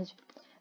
tarde.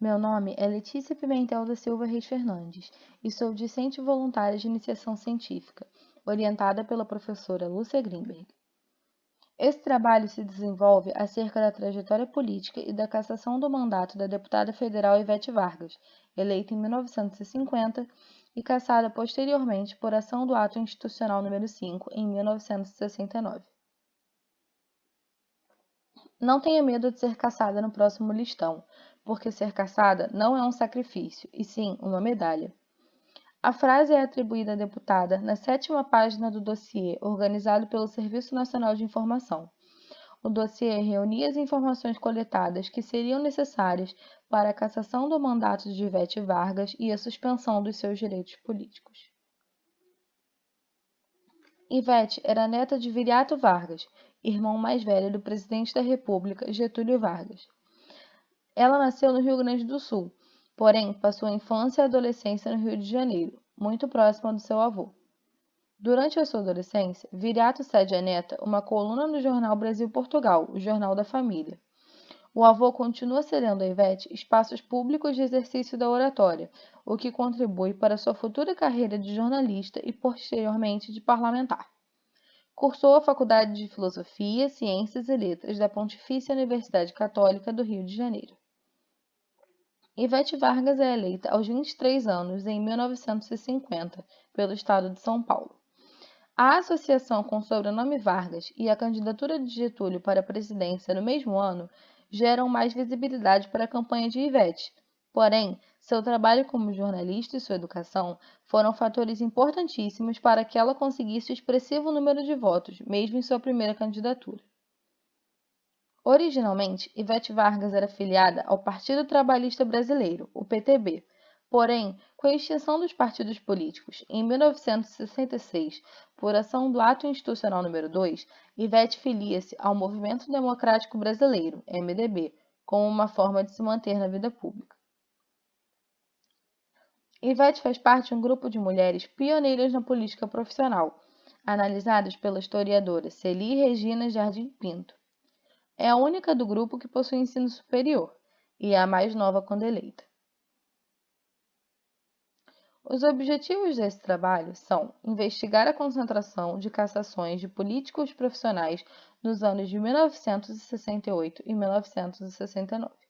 Meu nome é Letícia Pimentel da Silva Reis Fernandes e sou discente voluntária de iniciação científica, orientada pela professora Lúcia Grimberg. Esse trabalho se desenvolve acerca da trajetória política e da cassação do mandato da deputada federal Ivete Vargas, eleita em 1950 e cassada posteriormente por ação do Ato Institucional número 5, em 1969. Não tenha medo de ser cassada no próximo listão, porque ser cassada não é um sacrifício, e sim uma medalha. A frase é atribuída à deputada na 7ª página do dossiê organizado pelo Serviço Nacional de Informação. O dossiê reunia as informações coletadas que seriam necessárias para a cassação do mandato de Ivete Vargas e a suspensão dos seus direitos políticos. Ivete era neta de Viriato Vargas, irmão mais velho do presidente da República, Getúlio Vargas. Ela nasceu no Rio Grande do Sul, porém passou a infância e a adolescência no Rio de Janeiro, muito próxima do seu avô. Durante a sua adolescência, Viriato cede à neta uma coluna no jornal Brasil-Portugal, o Jornal da Família. O avô continua cedendo a Ivete espaços públicos de exercício da oratória, o que contribui para sua futura carreira de jornalista e posteriormente de parlamentar. Cursou a Faculdade de Filosofia, Ciências e Letras da Pontifícia Universidade Católica do Rio de Janeiro. Ivete Vargas é eleita aos 23 anos em 1950 pelo estado de São Paulo. A associação com o sobrenome Vargas e a candidatura de Getúlio para a presidência no mesmo ano geram mais visibilidade para a campanha de Ivete. Porém, seu trabalho como jornalista e sua educação foram fatores importantíssimos para que ela conseguisse o expressivo número de votos, mesmo em sua primeira candidatura. Originalmente, Ivete Vargas era filiada ao Partido Trabalhista Brasileiro, o PTB. Porém, com a extinção dos partidos políticos em 1966, por ação do Ato Institucional número 2, Ivete filia-se ao Movimento Democrático Brasileiro, MDB, como uma forma de se manter na vida pública. Ivete faz parte de um grupo de mulheres pioneiras na política profissional, analisadas pela historiadora Celi Regina Jardim Pinto. É a única do grupo que possui ensino superior e é a mais nova quando eleita. Os objetivos desse trabalho são investigar a concentração de cassações de políticos profissionais nos anos de 1968 e 1969.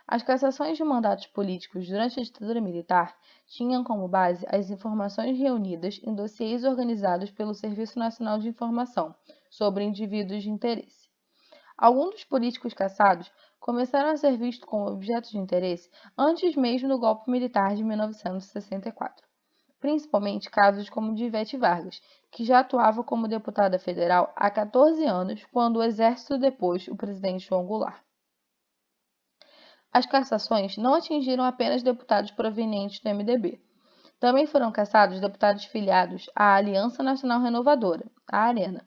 As cassações de mandatos políticos durante a ditadura militar tinham como base as informações reunidas em dossiês organizados pelo Serviço Nacional de Informação sobre indivíduos de interesse. Alguns dos políticos cassados começaram a ser vistos como objetos de interesse antes mesmo do golpe militar de 1964, principalmente casos como o de Ivete Vargas, que já atuava como deputada federal há 14 anos quando o Exército depôs o presidente João Goulart. As cassações não atingiram apenas deputados provenientes do MDB. Também foram cassados deputados filiados à Aliança Nacional Renovadora, a ARENA.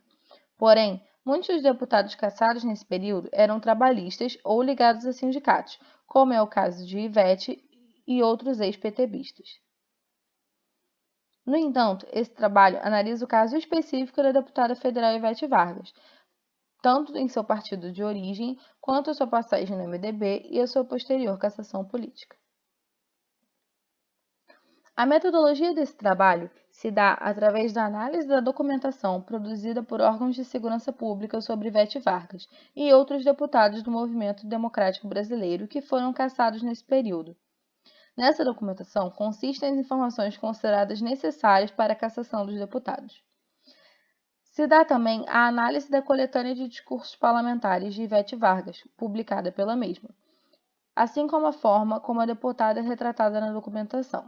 Porém, muitos dos deputados cassados nesse período eram trabalhistas ou ligados a sindicatos, como é o caso de Ivete e outros ex-PTBistas. No entanto, esse trabalho analisa o caso específico da deputada federal Ivete Vargas, tanto em seu partido de origem, quanto a sua passagem no MDB e a sua posterior cassação política. A metodologia desse trabalho se dá através da análise da documentação produzida por órgãos de segurança pública sobre Ivete Vargas e outros deputados do Movimento Democrático Brasileiro que foram cassados nesse período. Nessa documentação consistem as informações consideradas necessárias para a cassação dos deputados. Se dá também a análise da coletânea de discursos parlamentares de Ivete Vargas, publicada pela mesma, assim como a forma como a deputada é retratada na documentação,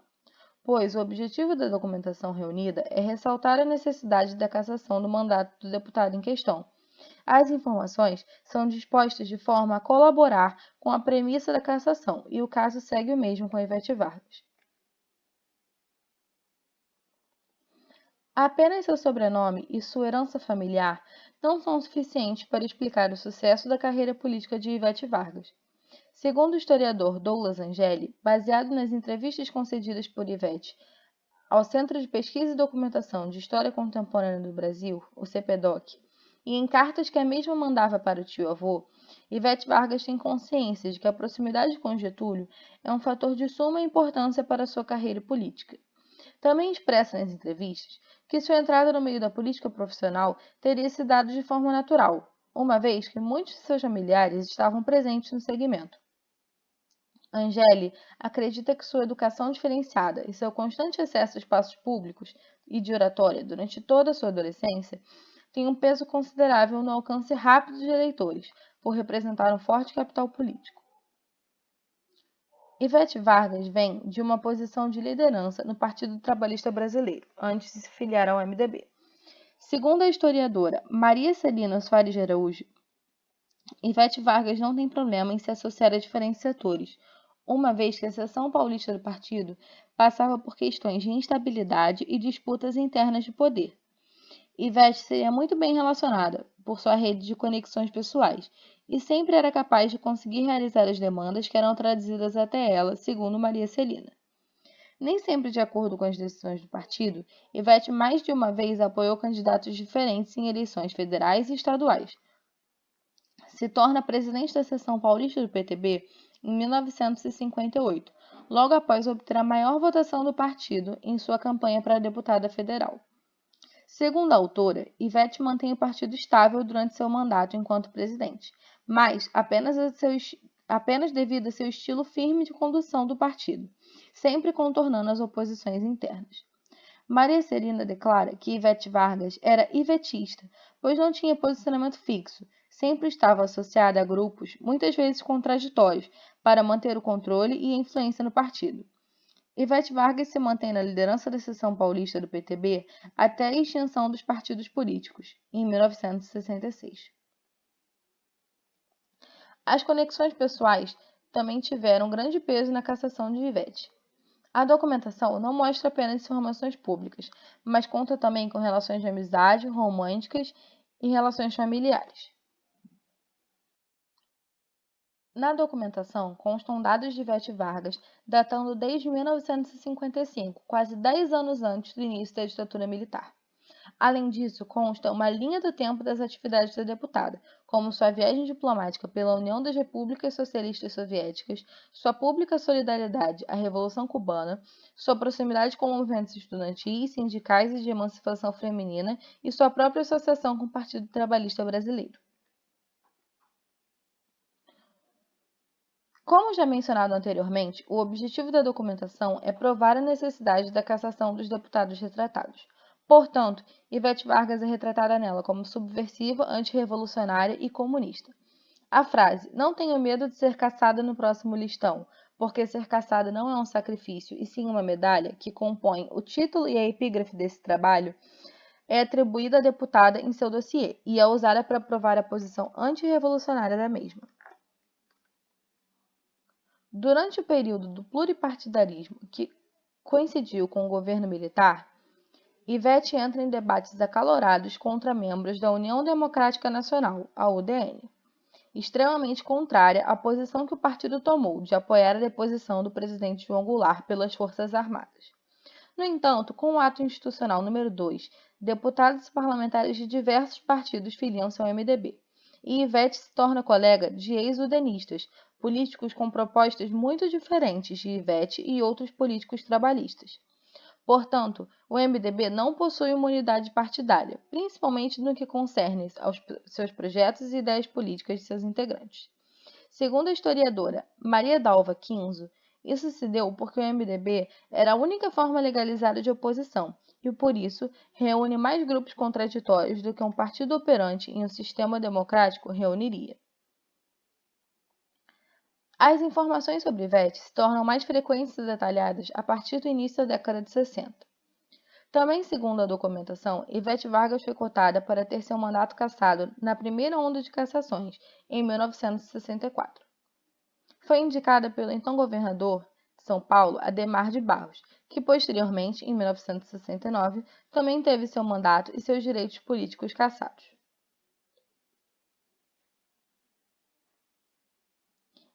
pois o objetivo da documentação reunida é ressaltar a necessidade da cassação do mandato do deputado em questão. As informações são dispostas de forma a colaborar com a premissa da cassação, e o caso segue o mesmo com a Ivete Vargas. Apenas seu sobrenome e sua herança familiar não são suficientes para explicar o sucesso da carreira política de Ivete Vargas. Segundo o historiador Douglas Angeli, baseado nas entrevistas concedidas por Ivete ao Centro de Pesquisa e Documentação de História Contemporânea do Brasil, o CPDOC, e em cartas que a mesma mandava para o tio-avô, Ivete Vargas tem consciência de que a proximidade com Getúlio é um fator de suma importância para sua carreira política. Também expressa nas entrevistas que sua entrada no meio da política profissional teria se dado de forma natural, uma vez que muitos de seus familiares estavam presentes no segmento. Angeli acredita que sua educação diferenciada e seu constante acesso a espaços públicos e de oratória durante toda a sua adolescência têm um peso considerável no alcance rápido de eleitores, por representar um forte capital político. Ivete Vargas vem de uma posição de liderança no Partido Trabalhista Brasileiro, antes de se filiar ao MDB. Segundo a historiadora Maria Celina Soares de Araújo, Ivete Vargas não tem problema em se associar a diferentes setores, uma vez que a seção paulista do partido passava por questões de instabilidade e disputas internas de poder. Ivete seria muito bem relacionada, por sua rede de conexões pessoais, e sempre era capaz de conseguir realizar as demandas que eram trazidas até ela, segundo Maria Celina. Nem sempre de acordo com as decisões do partido, Ivete mais de uma vez apoiou candidatos diferentes em eleições federais e estaduais. Se torna presidente da seção paulista do PTB em 1958, logo após obter a maior votação do partido em sua campanha para deputada federal. Segundo a autora, Ivete mantém o partido estável durante seu mandato enquanto presidente, mas apenas devido a seu estilo firme de condução do partido, sempre contornando as oposições internas. Maria Celina declara que Ivete Vargas era ivetista, pois não tinha posicionamento fixo, sempre estava associada a grupos, muitas vezes contraditórios, para manter o controle e a influência no partido. Ivete Vargas se mantém na liderança da seção paulista do PTB até a extinção dos partidos políticos, em 1966. As conexões pessoais também tiveram grande peso na cassação de Ivete. A documentação não mostra apenas informações públicas, mas conta também com relações de amizade, românticas e relações familiares. Na documentação constam dados de Ivete Vargas datando desde 1955, quase 10 anos antes do início da ditadura militar. Além disso, consta uma linha do tempo das atividades da deputada, como sua viagem diplomática pela União das Repúblicas Socialistas Soviéticas, sua pública solidariedade à Revolução Cubana, sua proximidade com movimentos estudantis, sindicais e de emancipação feminina e sua própria associação com o Partido Trabalhista Brasileiro. Como já mencionado anteriormente, o objetivo da documentação é provar a necessidade da cassação dos deputados retratados. Portanto, Ivete Vargas é retratada nela como subversiva, antirrevolucionária e comunista. A frase "não tenho medo de ser caçada no próximo listão, porque ser caçada não é um sacrifício, e sim uma medalha", que compõe o título e a epígrafe desse trabalho, é atribuída à deputada em seu dossiê e é usada para provar a posição antirrevolucionária da mesma. Durante o período do pluripartidarismo, que coincidiu com o governo militar, Ivete entra em debates acalorados contra membros da União Democrática Nacional, a UDN, extremamente contrária à posição que o partido tomou de apoiar a deposição do presidente João Goulart pelas Forças Armadas. No entanto, com o ato institucional número 2, deputados e parlamentares de diversos partidos filiam-se ao MDB, e Ivete se torna colega de ex-udenistas, políticos com propostas muito diferentes de Ivete e outros políticos trabalhistas. Portanto, o MDB não possui imunidade partidária, principalmente no que concerne aos seus projetos e ideias políticas de seus integrantes. Segundo a historiadora Maria Dalva Quinzo, isso se deu porque o MDB era a única forma legalizada de oposição e, por isso, reúne mais grupos contraditórios do que um partido operante em um sistema democrático reuniria. As informações sobre Ivete se tornam mais frequentes e detalhadas a partir do início da década de 60. Também, segundo a documentação, Ivete Vargas foi cotada para ter seu mandato cassado na primeira onda de cassações, em 1964. Foi indicada pelo então governador de São Paulo, Adhemar de Barros, que posteriormente, em 1969, também teve seu mandato e seus direitos políticos cassados.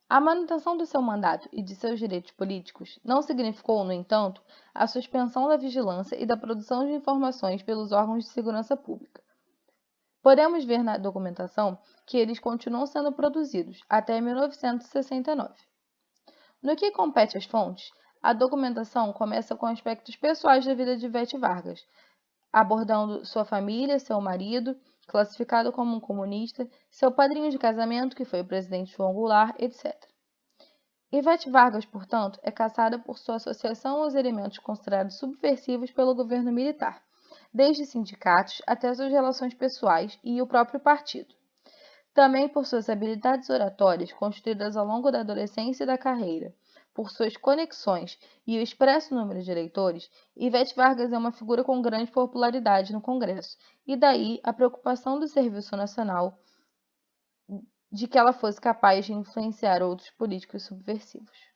A manutenção do seu mandato e de seus direitos políticos não significou, no entanto, a suspensão da vigilância e da produção de informações pelos órgãos de segurança pública. Podemos ver na documentação que eles continuam sendo produzidos até 1969. No que compete às fontes, a documentação começa com aspectos pessoais da vida de Ivete Vargas, abordando sua família, seu marido, classificado como um comunista, seu padrinho de casamento, que foi o presidente João Goulart, etc. Ivete Vargas, portanto, é caçada por sua associação aos elementos considerados subversivos pelo governo militar, desde sindicatos até suas relações pessoais e o próprio partido. Também por suas habilidades oratórias construídas ao longo da adolescência e da carreira, por suas conexões e o expresso número de eleitores, Ivete Vargas é uma figura com grande popularidade no Congresso, e daí a preocupação do Serviço Nacional de que ela fosse capaz de influenciar outros políticos subversivos.